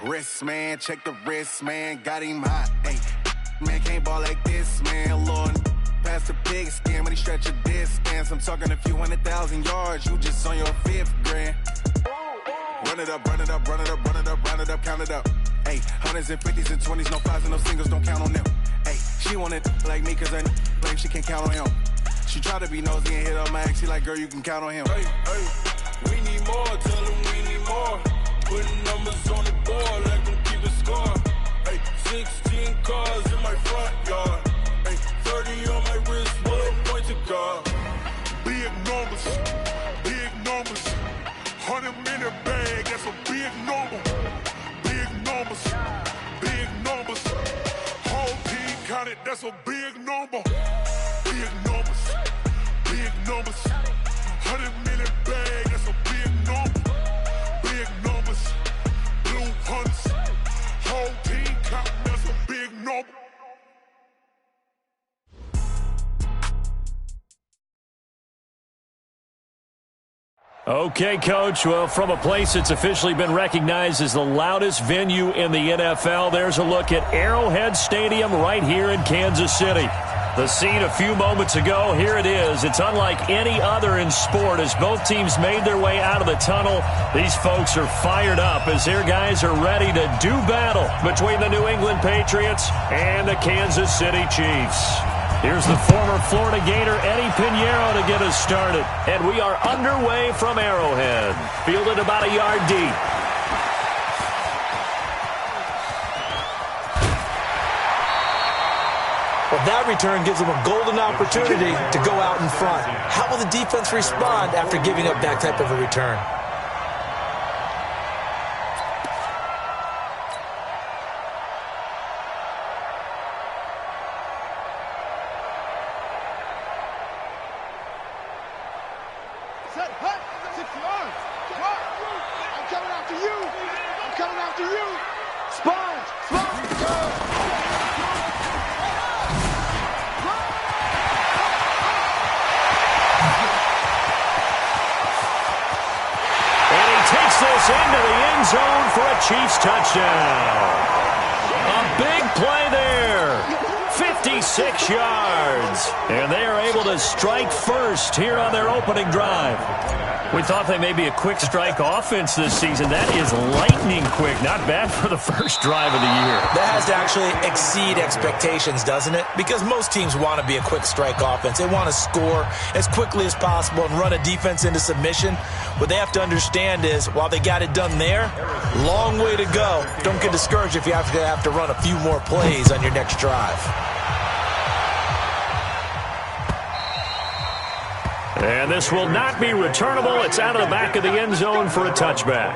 Wrist, man, check the wrist, man, got him hot. Hey, man, can't ball like this, man. Lord, past the pig skin when he stretch a distance. I'm talking a few 100,000 yards, you just on your 5th grand. Run it up, run it up, run it up, run it up, run it up, count it up. Hey, 100s and 50s and 20s, no 5s and no singles, don't count on them. Hey, she want it like me, cause I blame she can't count on him. She try to be nosy and hit up my ex, she like, girl, you can count on him. Hey, hey, we need more, tell them we need more. Putting numbers on the board, let them keep it score. Hey, 16 cars in my front yard. Hey, 30 on my wrist, one point to guard. Big numbers, 100-minute bag, that's a big number. Big numbers, whole team counted, that's a big number. Big numbers, 100-minute bag, that's a big number. Big numbers, blue hunts, whole team counting, that's a big number. Okay, Coach. Well, from a place that's officially been recognized as the loudest venue in the NFL, there's a look at Arrowhead Stadium right here in Kansas City. The scene a few moments ago, here it is. It's unlike any other in sport as both teams made their way out of the tunnel. These folks are fired up as their guys are ready to do battle between the New England Patriots and the Kansas City Chiefs. Here's the former Florida Gator, Eddie Pinheiro, to get us started. And we are underway from Arrowhead. Fielded about a yard deep. Well, that return gives them a golden opportunity to go out in front. How will the defense respond after giving up that type of a return? Chiefs touchdown. A big play there. 56 yards. And they are able to strike first here on their opening drive. We thought they may be a quick strike offense this season. That is lightning quick. Not bad for the first drive of the year. That has to actually exceed expectations, doesn't it? Because most teams want to be a quick strike offense. They want to score as quickly as possible and run a defense into submission. What they have to understand is, while they got it done there, long way to go. Don't get discouraged if you have to run a few more plays on your next drive. And this will not be returnable. It's out of the back of the end zone for a touchback.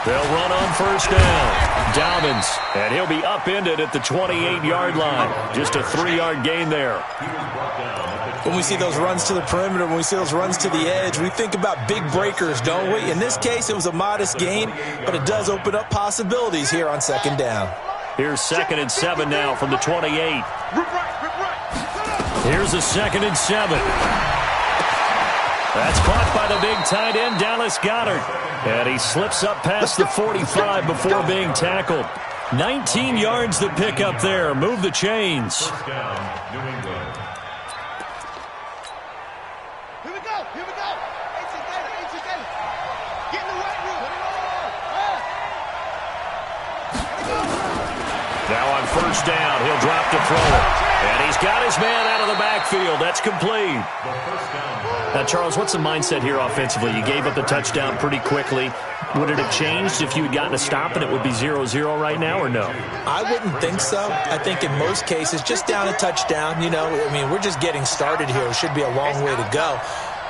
They'll run on first down. Dobbins, and he'll be upended at the 28-yard line. Just a 3-yard gain there. When we see those runs to the perimeter, when we see those runs to the edge, we think about big breakers, don't we? In this case, it was a modest gain, but it does open up possibilities here on second down. Here's 2nd and 7 now from the 28. Here's a 2nd and 7. That's caught by the big tight end, Dallas Goedert. And he slips up past the 45 before being tackled. 19 yards to pick up there. Move the chains. Here we go. Get in the right room. Now on first down, he'll drop to throw it. And he's got his man out of the backfield. That's complete. Now, Charles, what's the mindset here offensively? You gave up the touchdown pretty quickly. Would it have changed if you had gotten a stop and it would be 0-0 right now, or no? I wouldn't think so. I think in most cases, just down a touchdown, we're just getting started here. It should be a long way to go.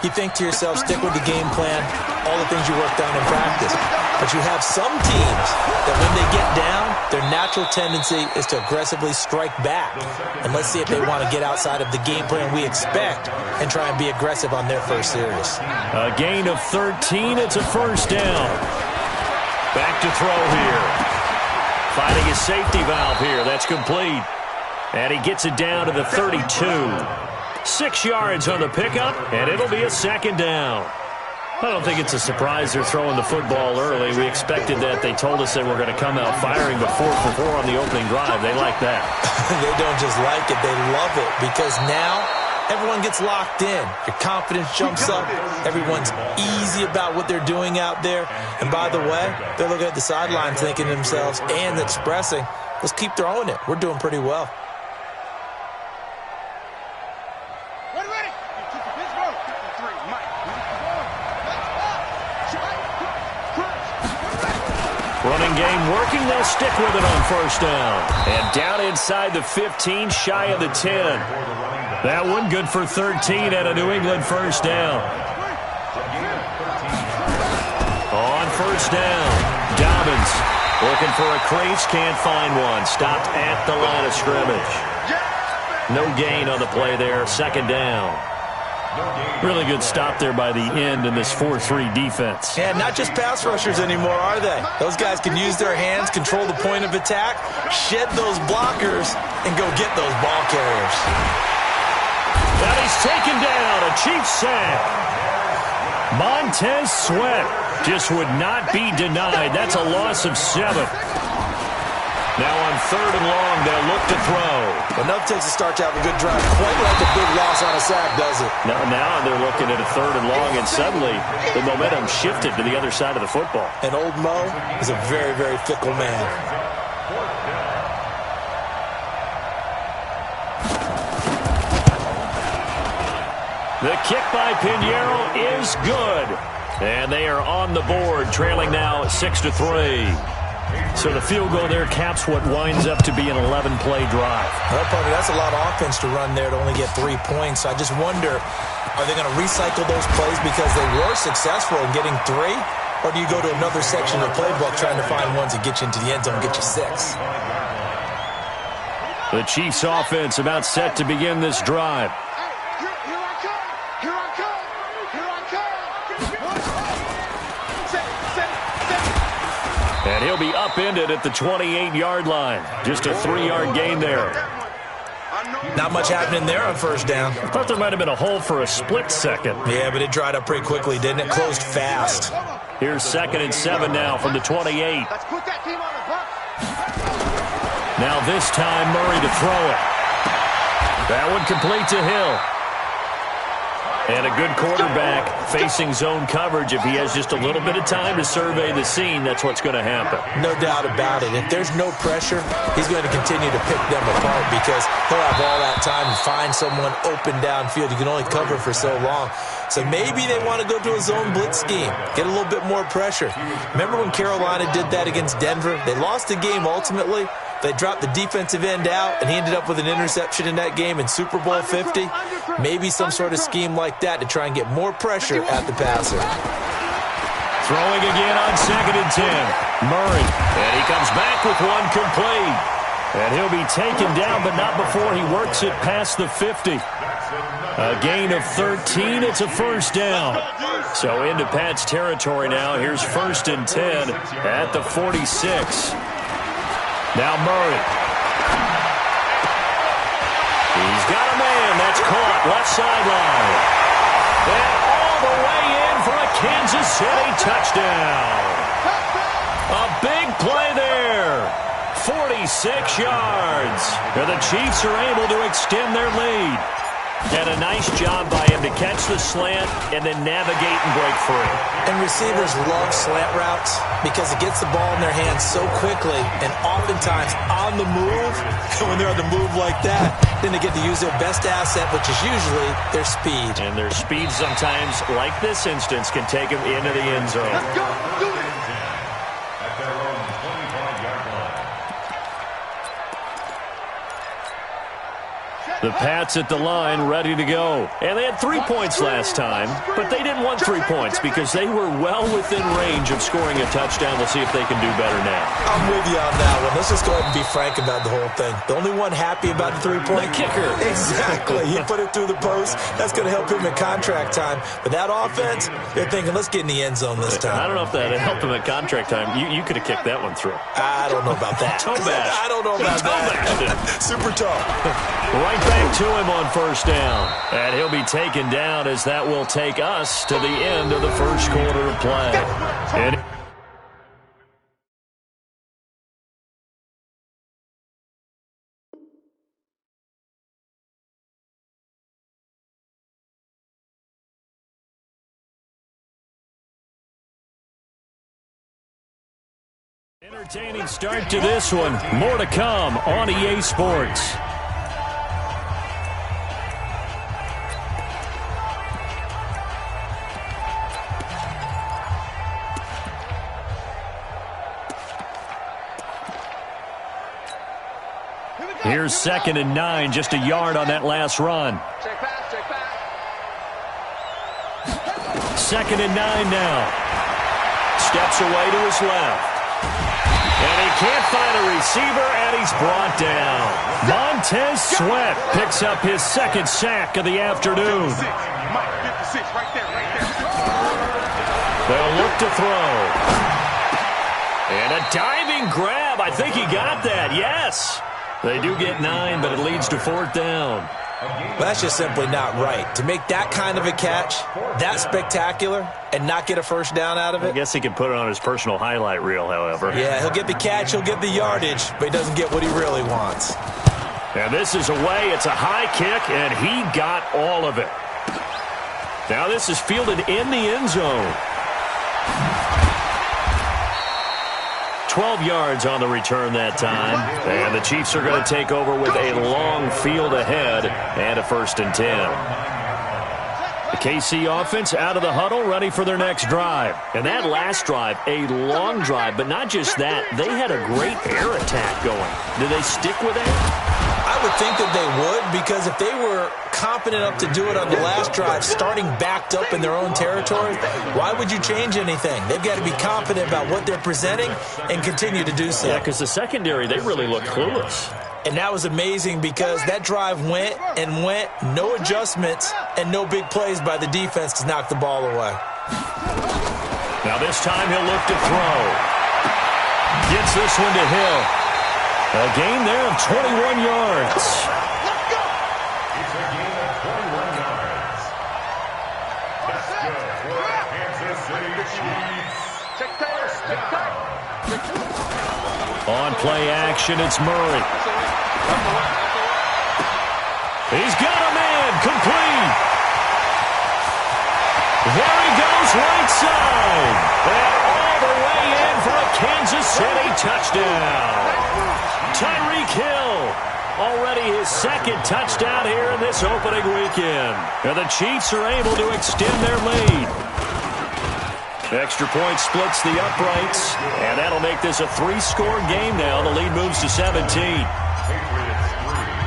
You think to yourself, stick with the game plan, all the things you worked on in practice. But you have some teams that when they get down, their natural tendency is to aggressively strike back. And let's see if they want to get outside of the game plan we expect and try and be aggressive on their first series. A gain of 13. It's a first down. Back to throw here. Finding his safety valve here. That's complete. And he gets it down to the 32. 6 yards on the pickup, and it'll be a second down. I don't think it's a surprise they're throwing the football early. We expected that. They told us they were going to come out firing the 4 for 4 on the opening drive. They like that. They don't just like it. They love it because now everyone gets locked in. Your confidence jumps up. Everyone's easy about what they're doing out there. And by the way, they're looking at the sideline thinking to themselves and expressing, let's keep throwing it. We're doing pretty well. Running game working. They'll stick with it on first down. And down inside the 15, shy of the 10. That one good for 13 at a New England first down. On first down, Dobbins looking for a crease, can't find one. Stopped at the line of scrimmage. No gain on the play there, second down. Really good stop there by the end in this 4-3 defense. Yeah, not just pass rushers anymore, are they? Those guys can use their hands, control the point of attack, shed those blockers, and go get those ball carriers. Now he's taken down, a Chiefs sack. Montez Sweat just would not be denied. That's a loss of 7. Now on third and long, they'll look to throw. Enough takes a start to have a good drive. Quite like a big loss on a sack, does it? Now they're looking at a third and long, and suddenly the momentum shifted to the other side of the football. And old Mo is a very, very fickle man. The kick by Pinheiro is good. And they are on the board, trailing now 6-3. So the field goal there caps what winds up to be an 11-play drive. Well, Parker, that's a lot of offense to run there to only get 3 points. I just wonder, are they going to recycle those plays because they were successful in getting 3? Or do you go to another section of the playbook trying to find ones that get you into the end zone and get you 6? The Chiefs offense about set to begin this drive. And he'll be upended at the 28-yard line. Just a 3-yard gain there. Not much happening there on first down. I thought there might have been a hole for a split second. Yeah, but it dried up pretty quickly, didn't it? Closed fast. Here's 2nd and 7 now from the 28. Now this time Murray to throw it. That one complete to Hill. And a good quarterback facing zone coverage. If he has just a little bit of time to survey the scene, that's what's going to happen. No doubt about it. If there's no pressure, he's going to continue to pick them apart because he'll have all that time to find someone open downfield. You can only cover for so long. So maybe they want to go to a zone blitz scheme, get a little bit more pressure. Remember when Carolina did that against Denver? They lost the game ultimately. They dropped the defensive end out, and he ended up with an interception in that game in Super Bowl 50. Maybe some sort of scheme like that to try and get more pressure at the passer. Throwing again on 2nd and 10. Murray, and he comes back with one complete. And he'll be taken down, but not before he works it past the 50. A gain of 13. It's a first down. So into Pat's territory now. Here's 1st and 10 at the 46. Now Murray. He's got a man. That's caught. Left sideline. And all the way in for a Kansas City touchdown. A big play there. 46 yards. And the Chiefs are able to extend their lead. And a nice job by him to catch the slant and then navigate and break free. And receivers love slant routes because it gets the ball in their hands so quickly and oftentimes on the move. And when they're on the move like that, then they get to use their best asset, which is usually their speed. And their speed sometimes, like this instance, can take them into the end zone. Let's go. Do it. The Pats at the line, ready to go. And they had 3 points last time, but they didn't want 3 points because they were well within range of scoring a touchdown. We'll see if they can do better now. I'm with you on that one. Let's just go ahead and be frank about the whole thing. The only one happy about the 3-point? The kicker. Exactly. He put it through the post. That's going to help him in contract time. But that offense, they're thinking, let's get in the end zone this time. I don't know if that helped him at contract time. You could have kicked that one through. I don't know about that. Toe bash. I don't know about that. Super tall. Right back to him on first down. And he'll be taken down as that will take us to the end of the first quarter of play. And entertaining start to this one. More to come on EA Sports. Here's 2nd and 9, just a yard on that last run. Check back, check back. 2nd and 9 now. Steps away to his left. And he can't find a receiver, and he's brought down. Montez Sweat picks up his 2nd sack of the afternoon. They'll look to throw. And a diving grab. I think he got that, yes. They do get 9, but it leads to 4th down. Well, that's just simply not right. To make that kind of a catch, that spectacular, and not get a first down out of it. I guess he could put it on his personal highlight reel, however. Yeah, he'll get the catch, he'll get the yardage, but he doesn't get what he really wants. And this is away. It's a high kick, and he got all of it. Now this is fielded in the end zone. 12 yards on the return that time. And the Chiefs are going to take over with a long field ahead and a 1st and 10. The KC offense out of the huddle, ready for their next drive. And that last drive, a long drive, but not just that. They had a great air attack going. Do they stick with that? I would think that they would, because if they were competent enough to do it on the last drive, starting backed up in their own territory, why would you change anything? They've got to be confident about what they're presenting and continue to do so. Yeah, because the secondary, they really look clueless. And that was amazing because that drive went and went, no adjustments, and no big plays by the defense to knock the ball away. Now this time he'll look to throw. Gets this one to Hill. A gain there of 21 yards. Let's go! It's a gain of 21 yards. Let's go for the Kansas City Chiefs. First down. On play action, it's Murray. He's got a man, complete. There he goes, right side. And all the way in for a Kansas City touchdown. Tyreek Hill, already his 2nd touchdown here in this opening weekend. And the Chiefs are able to extend their lead. Extra point splits the uprights, and that'll make this a 3-score game now. The lead moves to 17.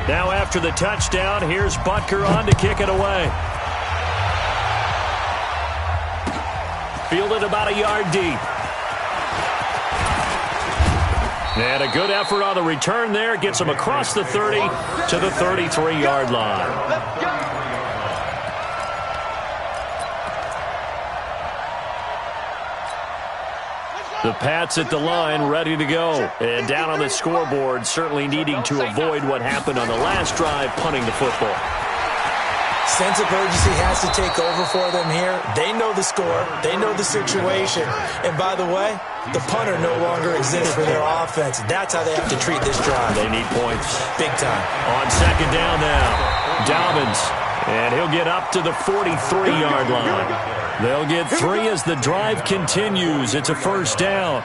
Now after the touchdown, here's Butker on to kick it away. Fielded about a yard deep. And a good effort on the return there. Gets him across the 30 to the 33-yard line. The Pats at the line, ready to go. And down on the scoreboard, certainly needing to avoid what happened on the last drive, punting the football. Sense of urgency has to take over for them here. They know the score. They know the situation. And by the way, the punter no longer exists for their offense. That's how they have to treat this drive. They need points. Big time. On 2nd down now, Dobbins. And he'll get up to the 43-yard line. They'll get 3 as the drive continues. It's a 1st down.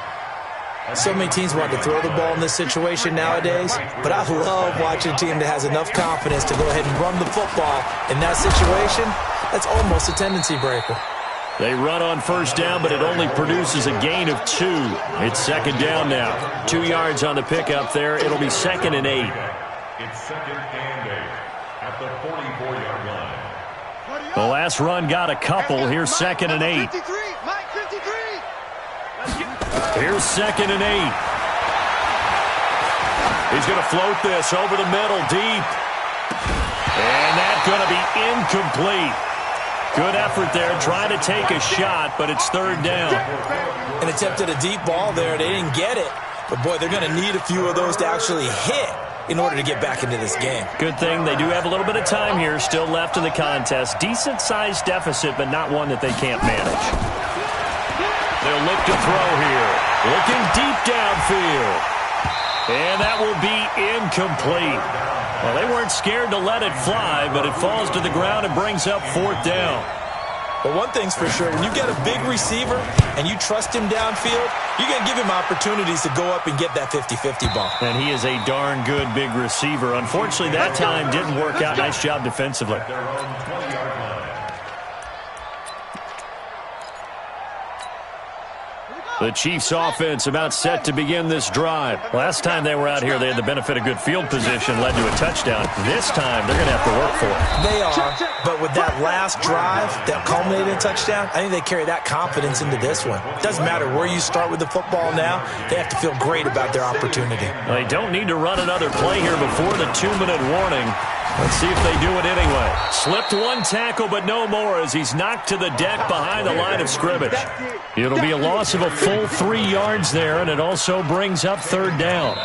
So many teams want to throw the ball in this situation nowadays, but I love watching a team that has enough confidence to go ahead and run the football. In that situation, that's almost a tendency breaker. They run on 1st down, but it only produces a gain of 2. It's 2nd down now. 2 yards on the pickup there. It'll be 2nd and 8. It's 2nd and 8. At at the 44-yard line. The last run got a couple. Here's 2nd and 8. Here's 2nd and 8. He's going to float this over the middle, deep. And that's going to be incomplete. Good effort there, trying to take a shot, but it's 3rd down. An attempt at a deep ball there. They didn't get it. But, boy, they're going to need a few of those to actually hit in order to get back into this game. Good thing they do have a little bit of time here still left in the contest. Decent-sized deficit, but not one that they can't manage. They'll look to throw here. Looking deep downfield. And that will be incomplete. Well, they weren't scared to let it fly, but it falls to the ground and brings up 4th down. But one thing's for sure, when you get a big receiver and you trust him downfield, you're going to give him opportunities to go up and get that 50-50 ball. And he is a darn good big receiver. Unfortunately, that time didn't work out. Nice job defensively. The Chiefs offense about set to begin this drive. Last time they were out here, they had the benefit of good field position, led to a touchdown. This time, they're going to have to work for it. They are, but with that last drive that culminated in a touchdown, I think they carry that confidence into this one. Doesn't matter where you start with the football now, they have to feel great about their opportunity. They don't need to run another play here before the 2-minute warning. Let's see if they do it anyway. Slipped one tackle, but no more as he's knocked to the deck behind the line of scrimmage. It'll be a loss of a full 3 yards there, and it also brings up 3rd down.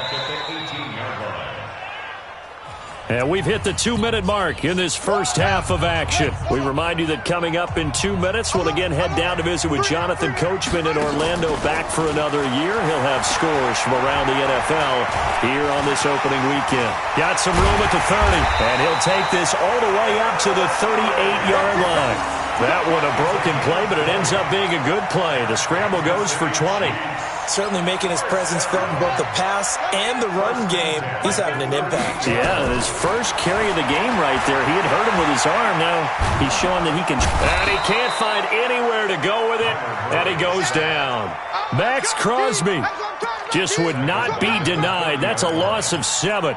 And we've hit the 2-minute mark in this first half of action. We remind you that coming up in 2 minutes, we'll again head down to visit with Jonathan Coachman in Orlando, back for another year. He'll have scores from around the NFL here on this opening weekend. Got some room at the 30, and he'll take this all the way up to the 38-yard line. That one a broken play, but it ends up being a good play. The scramble goes for 20. Certainly making his presence felt in both the pass and the run game. He's having an impact. Yeah, his first carry of the game right there. He had hurt him with his arm. Now he's showing that he can. And he can't find anywhere to go with it. And he goes down. Max Crosby just would not be denied. That's a loss of 7.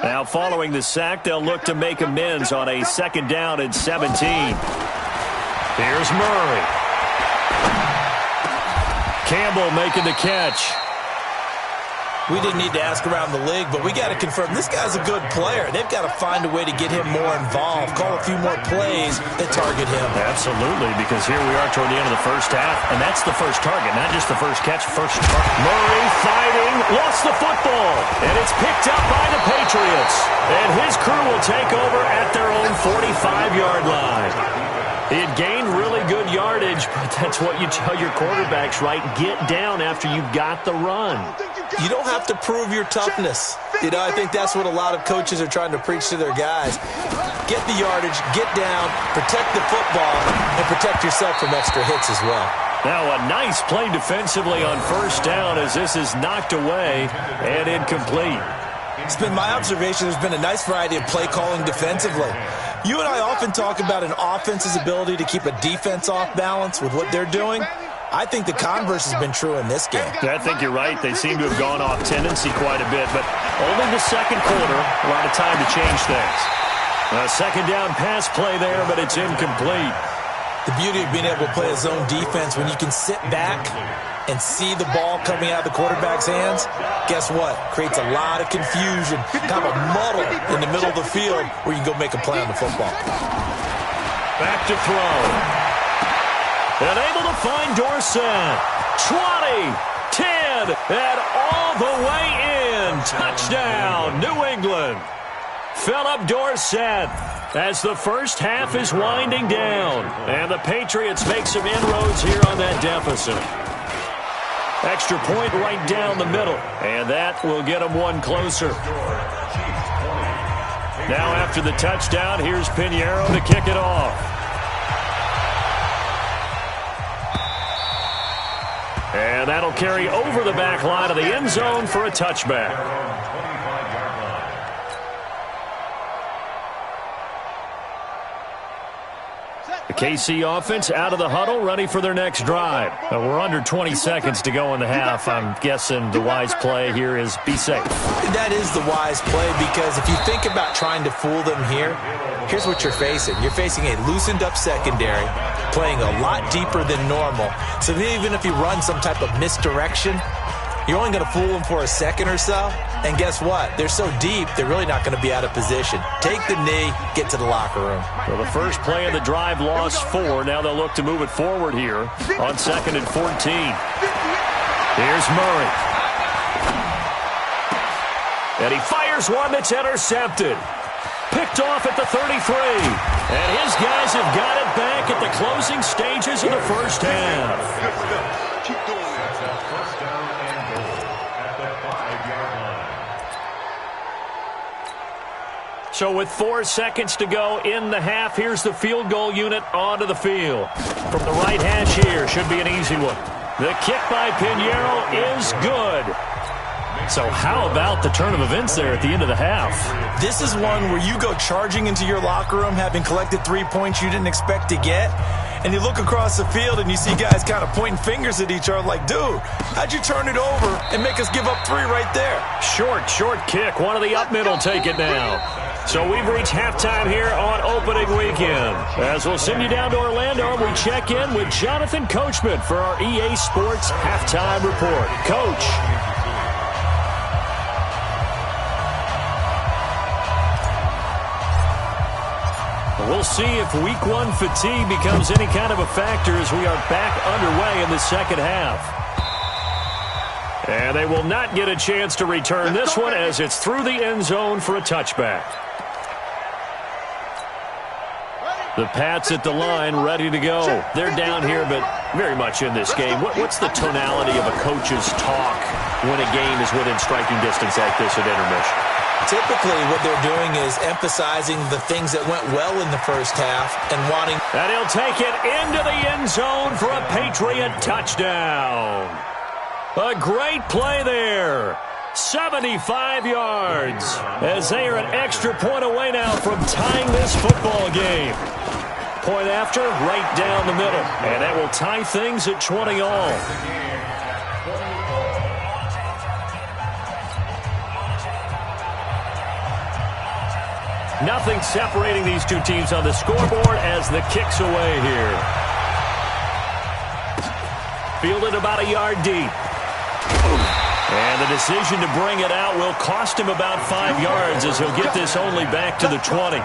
Now, following the sack, they'll look to make amends on a 2nd down and 17. Here's Murray. Campbell making the catch. We didn't need to ask around the league, but we got to confirm this guy's a good player. They've got to find a way to get him more involved, call a few more plays that target him. Absolutely, because here we are toward the end of the first half, and that's the first target, not just the first catch, first target. Murray fighting, lost the football, and it's picked up by the Patriots. And his crew will take over at their own 45-yard line. He had gained really good yardage, but that's what you tell your quarterbacks, right? Get down after you got the run. You don't have to prove your toughness. You know, I think that's what a lot of coaches are trying to preach to their guys. Get the yardage, get down, protect the football, and protect yourself from extra hits as well. Now a nice play defensively on 1st down as this is knocked away and incomplete. It's been my observation there's been a nice variety of play calling defensively. You and I often talk about an offense's ability to keep a defense off balance with what they're doing. I think the converse has been true in this game. I think you're right. They seem to have gone off tendency quite a bit, but only the 2nd quarter, a lot of time to change things. A 2nd down pass play there, but it's incomplete. The beauty of being able to play a zone defense when you can sit back and see the ball coming out of the quarterback's hands, guess what? Creates a lot of confusion, kind of a muddle in the middle of the field where you can go make a play on the football. Back to throw. And able to find Dorsett. 20, 10, and all the way in. Touchdown, New England. Philip Dorsett as the first half is winding down. And the Patriots make some inroads here on that deficit. Extra point right down the middle. And that will get them one closer. Now after the touchdown, here's Pinheiro to kick it off. And that'll carry over the back line of the end zone for a touchback. The KC offense out of the huddle, ready for their next drive. We're under 20 seconds to go in the half. I'm guessing the wise play here is be safe. That is the wise play, because if you think about trying to fool them here, here's what you're facing. You're facing a loosened up secondary, playing a lot deeper than normal. So even if you run some type of misdirection, you're only going to fool them for a second or so. And guess what? They're so deep, they're really not going to be out of position. Take the knee, get to the locker room. Well, the first play of the drive lost 4. Now they'll look to move it forward here on 2nd and 14. Here's Murray. And he fires one that's intercepted. Picked off at the 33. And his guys have got it back at the closing stages of the first half. Keep doing that. First down and goal at the 5-yard line. So with 4 seconds to go in the half, here's the field goal unit onto the field. From the right hash here, should be an easy one. The kick by Pinheiro is good. So how about the turn of events there at the end of the half? This is one where you go charging into your locker room having collected 3 points you didn't expect to get, and you look across the field and you see guys kind of pointing fingers at each other like, dude, how'd you turn it over and make us give up 3 right there? Short kick. One of the up mid will take it now. So we've reached halftime here on opening weekend. As we'll send you down to Orlando, we check in with Jonathan Coachman for our EA Sports Halftime Report. Coach. We'll see if week 1 fatigue becomes any kind of a factor as we are back underway in the second half. And they will not get a chance to return this one as it's through the end zone for a touchback. The Pats at the line, ready to go. They're down here, but very much in this game. What's the tonality of a coach's talk when a game is within striking distance like this at intermission? Typically, what they're doing is emphasizing the things that went well in the first half and wanting... And he'll take it into the end zone for a Patriot touchdown. A great play there. 75 yards as they are an extra point away now from tying this football game. Point after, right down the middle. And that will tie things at 20 all. Nothing separating these two teams on the scoreboard as the kick's away here. Fielded about a yard deep. And the decision to bring it out will cost him about 5 yards as he'll get this only back to the 20.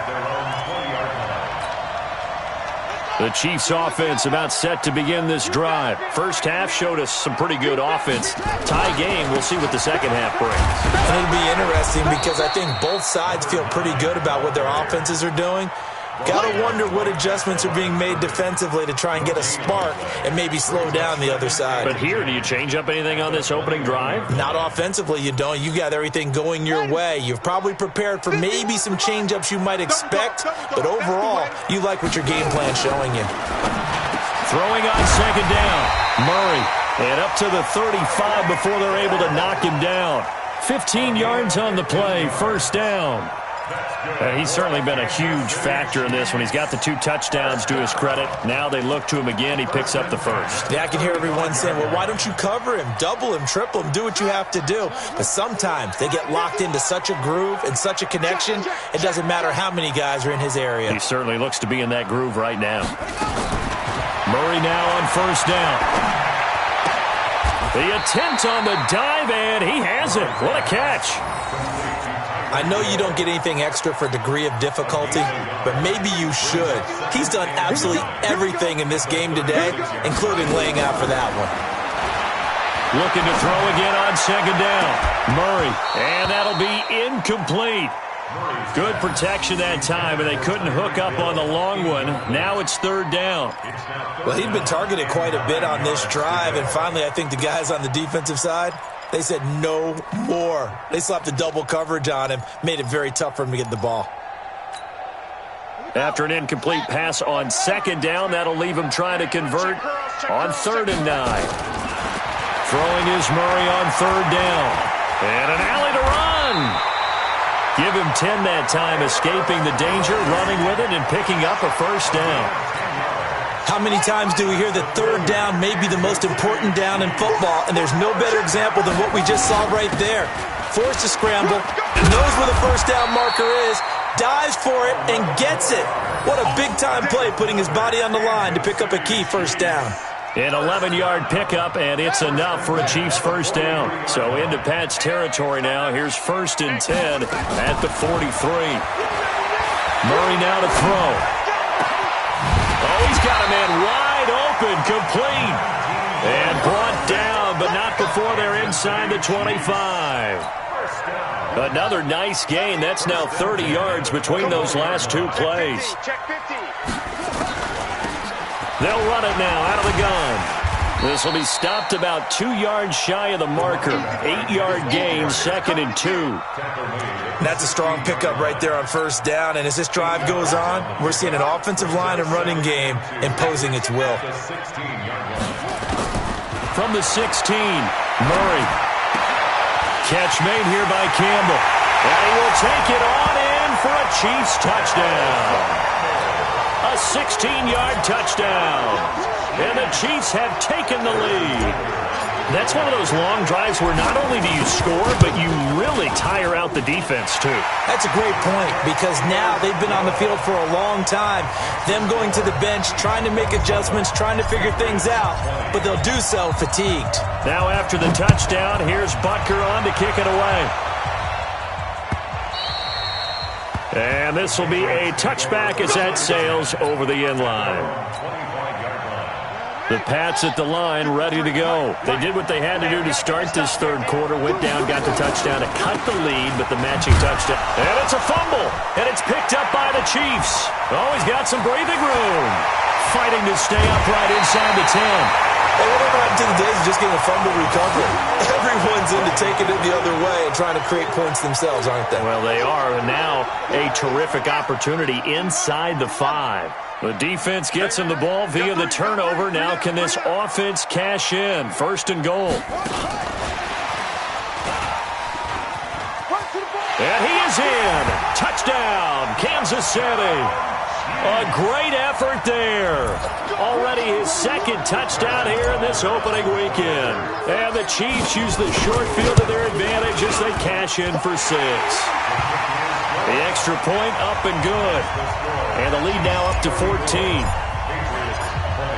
The Chiefs offense about set to begin this drive. First half showed us some pretty good offense. Tie game, we'll see what the second half brings. And it'll be interesting because I think both sides feel pretty good about what their offenses are doing. Got to wonder what adjustments are being made defensively to try and get a spark and maybe slow down the other side. But here, do you change up anything on this opening drive? Not offensively, you don't. You got everything going your way. You've probably prepared for maybe some change-ups you might expect, but overall, you like what your game plan's showing you. Throwing on second down. Murray, and up to the 35 before they're able to knock him down. 15 yards on the play, first down. He's certainly been a huge factor in this one. He's got the 2 touchdowns to his credit. Now they look to him again. He picks up the first. Yeah, I can hear everyone saying, well, why don't you cover him, double him, triple him, do what you have to do. But sometimes they get locked into such a groove and such a connection, it doesn't matter how many guys are in his area. He certainly looks to be in that groove right now. Murray now on first down. The attempt on the dive, and he has it. What a catch. I know you don't get anything extra for degree of difficulty, but maybe you should. He's done absolutely everything in this game today, including laying out for that one. Looking to throw again on second down. Murray, and that'll be incomplete. Good protection that time, and they couldn't hook up on the long one. Now it's third down. Well, he'd been targeted quite a bit on this drive, and finally I think the guys on the defensive side, they said no more. They slapped the double coverage on him, made it very tough for him to get the ball. After an incomplete pass on second down, that'll leave him trying to convert on 3rd and 9. Throwing is Murray on third down. And an alley to run. Give him 10 that time, escaping the danger, running with it, and picking up a first down. How many times do we hear that third down may be the most important down in football, and there's no better example than what we just saw right there. Forced to scramble, knows where the first down marker is, dives for it, and gets it. What a big-time play, putting his body on the line to pick up a key first down. An 11-yard pickup, and it's enough for a Chiefs first down. So into Pat's territory now. Here's 1st and 10 at the 43. Murray now to throw. Oh, he's got a man wide open, complete. And brought down, but not before they're inside the 25. Another nice gain. That's now 30 yards between those last two plays. Check 50. They'll run it now out of the gun. This will be stopped about 2 yards shy of the marker. 8-yard gain, 2nd and 2. That's a strong pickup right there on first down, and as this drive goes on, we're seeing an offensive line and running game imposing its will. From the 16, Murray. Catch made here by Campbell. And he will take it on in for a Chiefs touchdown. A 16-yard touchdown. And the Chiefs have taken the lead. That's one of those long drives where not only do you score, but you really tire out the defense, too. That's a great point, because now they've been on the field for a long time. Them going to the bench, trying to make adjustments, trying to figure things out, but they'll do so fatigued. Now after the touchdown, here's Butker on to kick it away. And this will be a touchback as that sails over the end line. The Pats at the line, ready to go. They did what they had to do to start this third quarter. Went down, got the touchdown to cut the lead, but the matching touchdown. And it's a fumble, and it's picked up by the Chiefs. Oh, he's got some breathing room. Fighting to stay upright inside the 10. Hey, whatever happened to the days of just getting a fumble recovery? Everyone's into taking it the other way and trying to create points themselves, aren't they? Well, they are, and now a terrific opportunity inside the 5. The defense gets him the ball via the turnover. Now can this offense cash in? 1st and goal. And he is in. Touchdown, Kansas City. A great effort there. Already his 2nd touchdown here in this opening weekend. And the Chiefs use the short field to their advantage as they cash in for 6. The extra point up and good. And the lead now up to 14.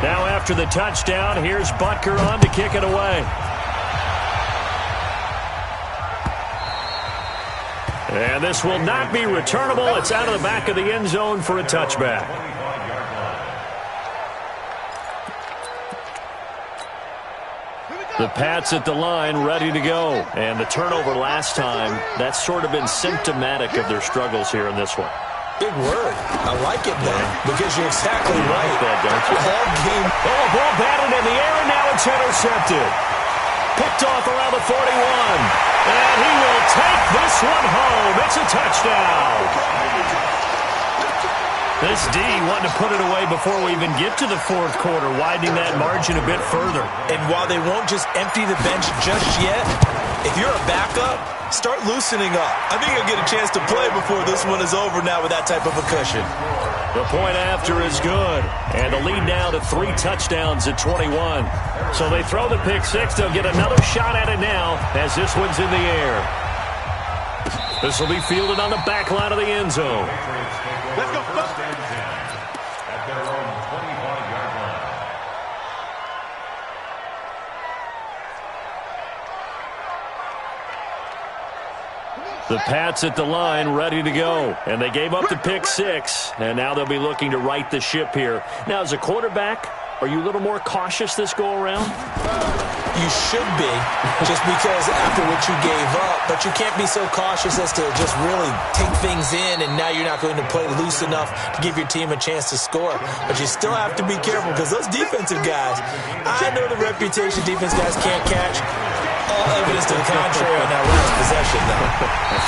Now after the touchdown, here's Butker on to kick it away. And this will not be returnable. It's out of the back of the end zone for a touchback. The Pats at the line, ready to go. And the turnover last time, that's sort of been symptomatic of their struggles here in this one. Big word. I like it, though, because you're exactly right. Like that, don't you? All game. Oh, a ball batted in the air, and now it's intercepted. Picked off around the 41. And he will take this one home. It's a touchdown. This D wanting to put it away before we even get to the fourth quarter, widening that margin a bit further. And while they won't just empty the bench just yet, if you're a backup, start loosening up. I think you'll get a chance to play before this one is over now with that type of a cushion. The point after is good. And the lead now to 3 touchdowns at 21. So they throw the pick 6. They'll get another shot at it now as this one's in the air. This will be fielded on the back line of the end zone. Let's go. At their own 25-yard line. The Pats at the line, ready to go. And they gave up the pick 6. And now they'll be looking to right the ship here. Now, as a quarterback, are you a little more cautious this go-around? You should be, just because after what you gave up. But you can't be so cautious as to just really take things in, and now you're not going to play loose enough to give your team a chance to score. But you still have to be careful, because those defensive guys, I know the reputation defense guys can't catch. All evidence to the contrary on that last possession, though.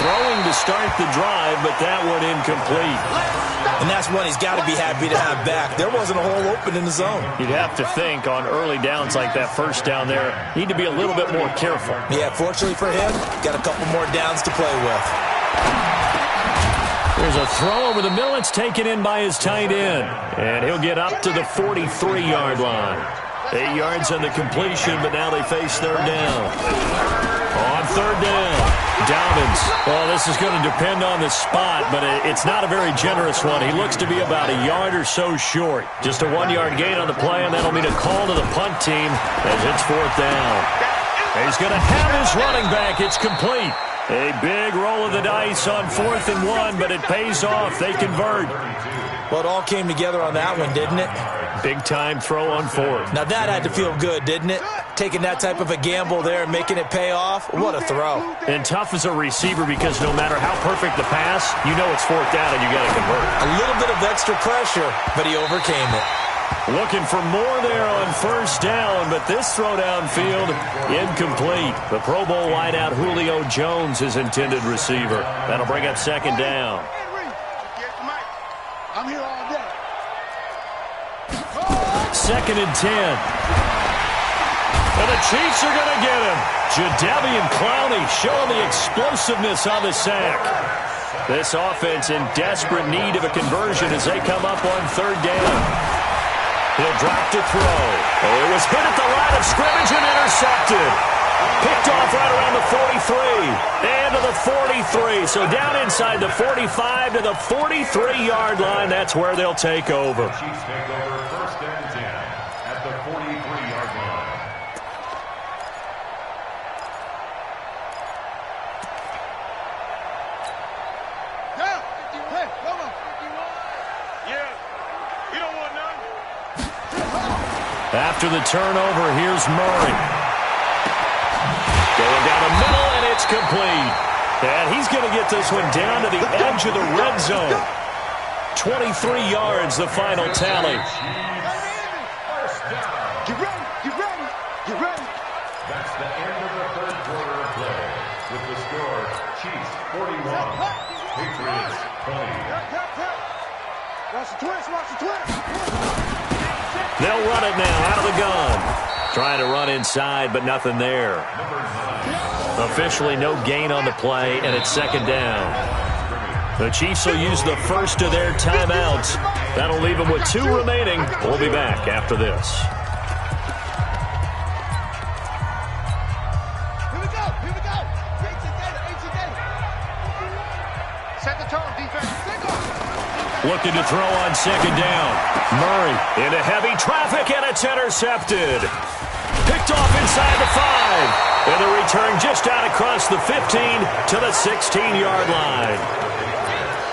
Throwing to start the drive, but that one incomplete. And that's one he's got to be happy to have back. There wasn't a hole open in the zone. You'd have to think on early downs like that first down there, need to be a little bit more careful. Yeah, fortunately for him, got a couple more downs to play with. There's a throw over the middle. It's taken in by his tight end. And he'll get up to the 43-yard line. 8 yards on the completion, but now they face third down. On third down, Dobbins. Well, this is going to depend on the spot, but it's not a very generous one. He looks to be about a yard or so short. Just a 1-yard gain on the play, and that'll mean a call to the punt team as it's fourth down. He's going to have his running back. It's complete. A big roll of the dice on 4th and 1, but it pays off. They convert. Well, it all came together on that one, didn't it? Big-time throw on 4th. Now, that had to feel good, didn't it? Taking that type of a gamble there and making it pay off. What a throw. And tough as a receiver because no matter how perfect the pass, you know it's fourth down and you got to convert. A little bit of extra pressure, but he overcame it. Looking for more there on first down, but this throw downfield, incomplete. The Pro Bowl wideout Julio Jones is intended receiver. That'll bring up second down. I'm here all day. 2nd and 10. And the Chiefs are going to get him. Jadeveon Clowney showing the explosiveness on the sack. This offense in desperate need of a conversion as they come up on third down. He'll drop to throw. It was hit at the line of scrimmage and intercepted. Picked off right around the 43 and to the 43. So down inside the 45 to the 43-yard line. That's where they'll take over. Chiefs take over 1st and 10 at the 43-yard line. Hey, come on. Yeah, you don't want none. After the turnover, here's Murray. Going down the middle, and it's complete. And he's going to get this one down to the edge of the red zone. 23 yards, the final tally. Get ready, get ready, get ready. That's the end of the 3rd quarter of play. With the score, Chiefs 41, Patriots 20. Watch the twist, watch the twist. They'll run it now out of the gun. Trying to run inside, but nothing there. Officially no gain on the play, and it's second down. The Chiefs will use the first of their timeouts. That'll leave them with 2 remaining. We'll be back after this. Here we go, here we go. Set the tone, defense. Looking to throw on second down. Murray into heavy traffic, and it's intercepted. Picked off inside the 5. And the return just out across the 15 to the 16-yard line.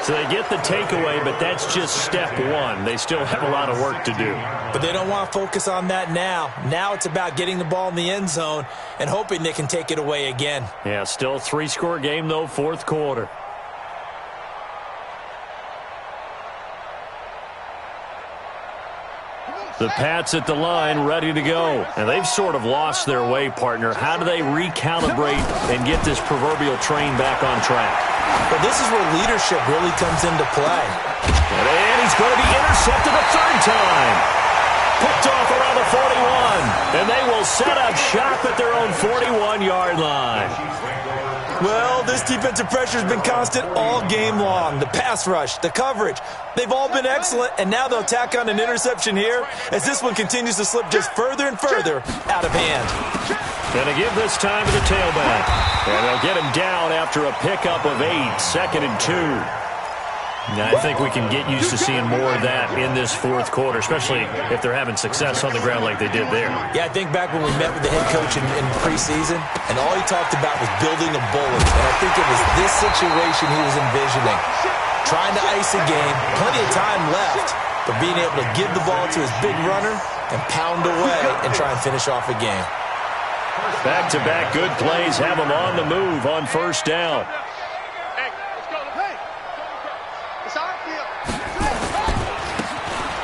So they get the takeaway, but that's just step 1. They still have a lot of work to do. But they don't want to focus on that now. Now it's about getting the ball in the end zone and hoping they can take it away again. Yeah, still a 3-score game, though, 4th quarter. The Pats at the line, ready to go. And they've sort of lost their way, partner. How do they recalibrate and get this proverbial train back on track? Well, this is where leadership really comes into play. And he's going to be intercepted a 3rd time. Picked off around the 41. And they will set up shop at their own 41-yard line. Well, this defensive pressure has been constant all game long. The pass rush, the coverage, they've all been excellent, and now they'll tack on an interception here as this one continues to slip just further and further out of hand. Going to give this time to the tailback. And they'll get him down after a pickup of 8, 2nd and 2. Now, I think we can get used to seeing more of that in this 4th quarter, especially if they're having success on the ground like they did there. Yeah, I think back when we met with the head coach in preseason, and all he talked about was building a bullet. And I think it was this situation he was envisioning. Trying to ice a game, plenty of time left, but being able to give the ball to his big runner and pound away and try and finish off a game. Back-to-back good plays have them on the move on first down.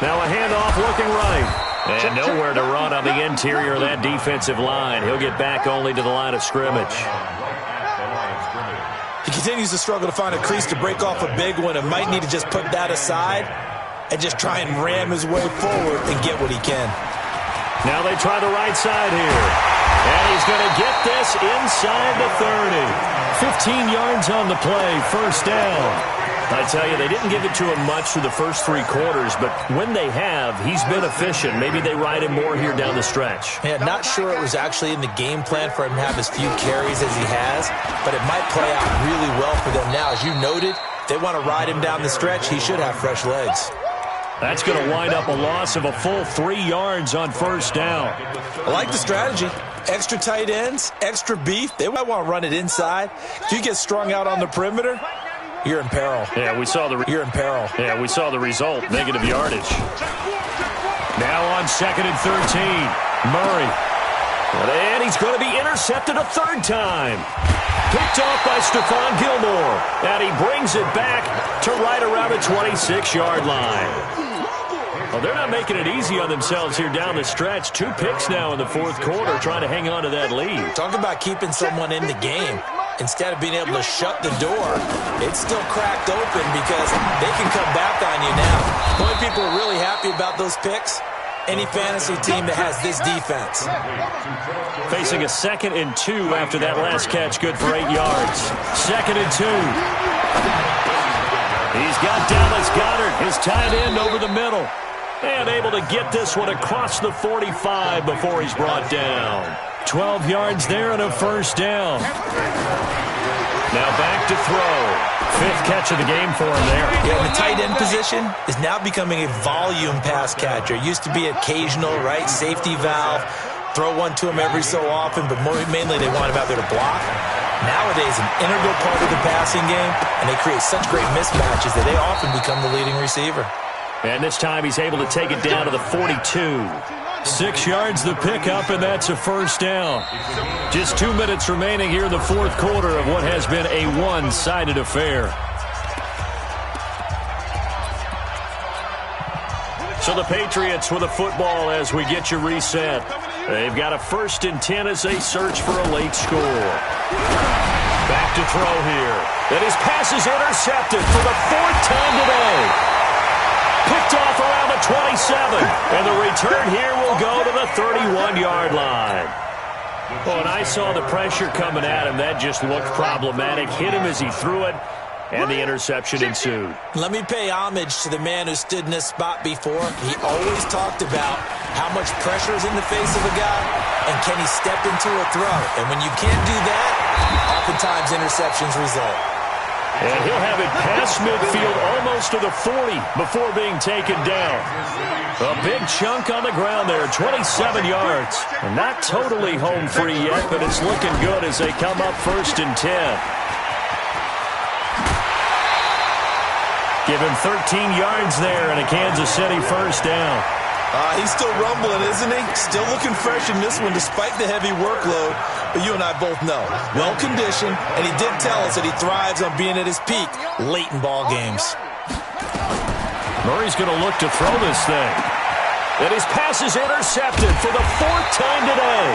Now a handoff looking right. And nowhere to run on the interior of that defensive line. He'll get back only to the line of scrimmage. He continues to struggle to find a crease to break off a big one and might need to just put that aside and just try and ram his way forward and get what he can. Now they try the right side here. And he's going to get this inside the 30. 15 yards on the play, first down. I tell you, they didn't give it to him much through the first 3 quarters, but when they have, he's been efficient. Maybe they ride him more here down the stretch. Yeah, not sure it was actually in the game plan for him to have as few carries as he has, but it might play out really well for them now. As you noted, if they want to ride him down the stretch, he should have fresh legs. That's going to wind up a loss of a full 3 yards on first down. I like the strategy. Extra tight ends, extra beef. They might want to run it inside. If you get strung out on the perimeter, you're in peril. Yeah, we saw the result. Negative yardage. Now on 2nd and 13. Murray. And he's going to be intercepted a 3rd time. Picked off by Stephon Gilmore. And he brings it back to right around the 26-yard line. Well, they're not making it easy on themselves here down the stretch. 2 picks now in the 4th quarter, trying to hang on to that lead. Talk about keeping someone in the game. Instead of being able to shut the door, it's still cracked open because they can come back on you now. The only people who are really happy about those picks, any fantasy team that has this defense. Facing a 2nd and 2 after that last catch, good for 8 yards. 2nd and 2. He's got Dallas Goedert, his tight end, over the middle. And able to get this one across the 45 before he's brought down. 12 yards there and a first down. Now back to throw. 5th catch of the game for him there. Yeah, the tight end position is now becoming a volume pass catcher. It used to be occasional, right? Safety valve. Throw one to him every so often, but mainly they want him out there to block. Nowadays, an integral part of the passing game, and they create such great mismatches that they often become the leading receiver. And this time he's able to take it down to the 42. 6 yards the pickup, and that's a first down. Just 2 minutes remaining here in the 4th quarter of what has been a one-sided affair. So the Patriots with a football as we get you reset. They've got a 1st and 10 as they search for a late score. Back to throw here. And his pass is intercepted for the 4th time today. Picked off around the 27. And the return here will go to the 31-yard line. Well, and I saw the pressure coming at him. That just looked problematic. Hit him as he threw it, and the interception ensued. Let me pay homage to the man who stood in this spot before. He always talked about how much pressure is in the face of a guy, and can he step into a throw. And when you can't do that, oftentimes interceptions result. And he'll have it past midfield almost to the 40 before being taken down. A big chunk on the ground there, 27 yards. And not totally home free yet, but it's looking good as they come up 1st and 10. Give him 13 yards there and a Kansas City first down. He's still rumbling, isn't he? Still looking fresh in this one despite the heavy workload. But you and I both know, well-conditioned, and he did tell us that he thrives on being at his peak late in ball games. Murray's going to look to throw this thing. And his pass is intercepted for the 4th time today.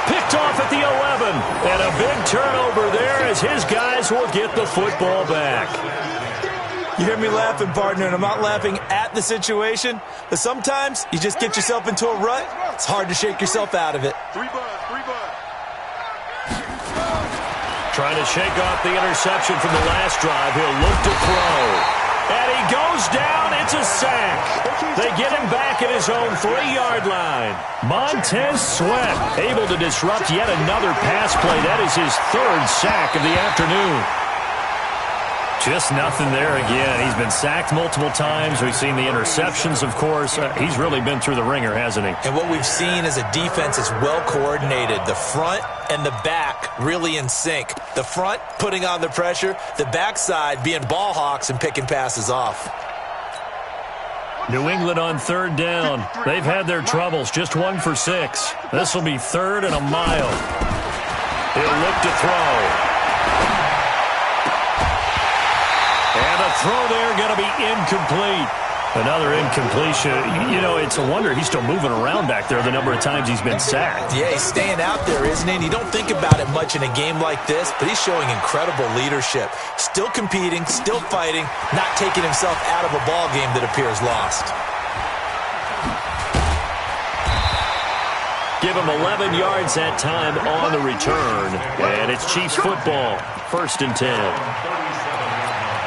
Picked off at the 11. And a big turnover there as his guys will get the football back. You hear me laughing, partner, and I'm not laughing at the situation, but sometimes you just get yourself into a rut. It's hard to shake yourself out of it. Trying to shake off the interception from the last drive. He'll look to throw. And he goes down. It's a sack. They get him back at his own 3-yard line. Montez Sweat able to disrupt yet another pass play. That is his 3rd sack of the afternoon. Just nothing there again. He's been sacked multiple times. We've seen the interceptions, of course. He's really been through the ringer, hasn't he? And what we've seen is a defense is well coordinated. The front and the back really in sync. The front putting on the pressure. The backside being ball hawks and picking passes off. New England on 3rd down. They've had their troubles. Just 1 for 6. This will be 3rd and a mile. He'll look to throw. And a throw there going to be incomplete. Another incompletion. You know, it's a wonder he's still moving around back there the number of times he's been sacked. Yeah, he's staying out there, isn't he? And you don't think about it much in a game like this, but he's showing incredible leadership. Still competing, still fighting, not taking himself out of a ball game that appears lost. Give him 11 yards that time on the return. And it's Chiefs football. 1st and 10.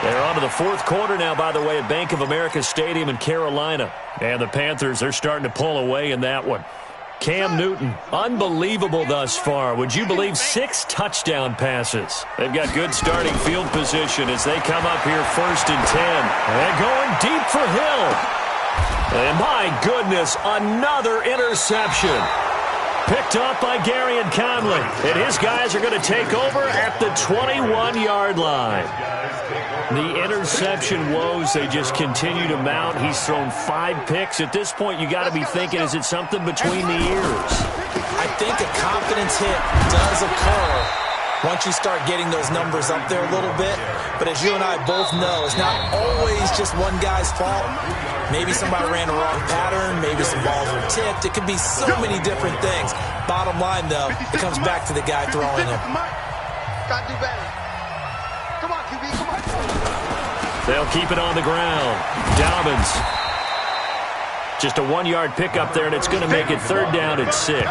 They're on to the fourth quarter now, by the way, at Bank of America Stadium in Carolina. And the Panthers are starting to pull away in that one. Cam Newton, unbelievable thus far. Would you believe 6 touchdown passes? They've got good starting field position as they come up here 1st and 10. And going deep for Hill. And my goodness, another interception. Picked up by Gary and Conley. And his guys are going to take over at the 21-yard line. The interception woes, they just continue to mount. He's thrown 5 picks. At this point, you got to be thinking, is it something between the ears? I think a confidence hit does occur once you start getting those numbers up there a little bit. But as you and I both know, it's not always just one guy's fault. Maybe somebody ran a wrong pattern. Maybe some balls were tipped. It could be so many different things. Bottom line, though, it comes back to the guy throwing them. Gotta do better. Come on, QB, come on. They'll keep it on the ground. Dobbins. Just a 1-yard pickup there, and it's going to make it 3rd down at 6.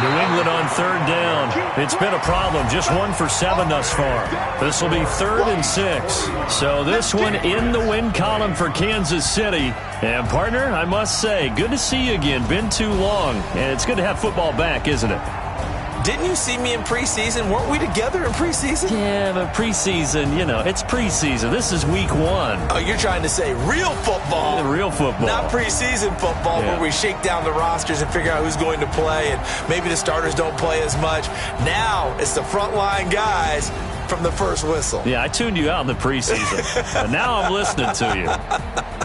New England on 3rd down. It's been a problem. Just 1 for 7 thus far. This will be 3rd and 6. So this one in the win column for Kansas City. And, partner, I must say, good to see you again. Been too long. And it's good to have football back, isn't it? Didn't you see me in preseason? Weren't we together in preseason? Yeah, but preseason, you know, it's preseason. This is week 1. Oh, you're trying to say real football. Real football. Not preseason football where we shake down the rosters and figure out who's going to play, and maybe the starters don't play as much. Now it's the frontline guys from the first whistle. Yeah, I tuned you out in the preseason. And now I'm listening to you.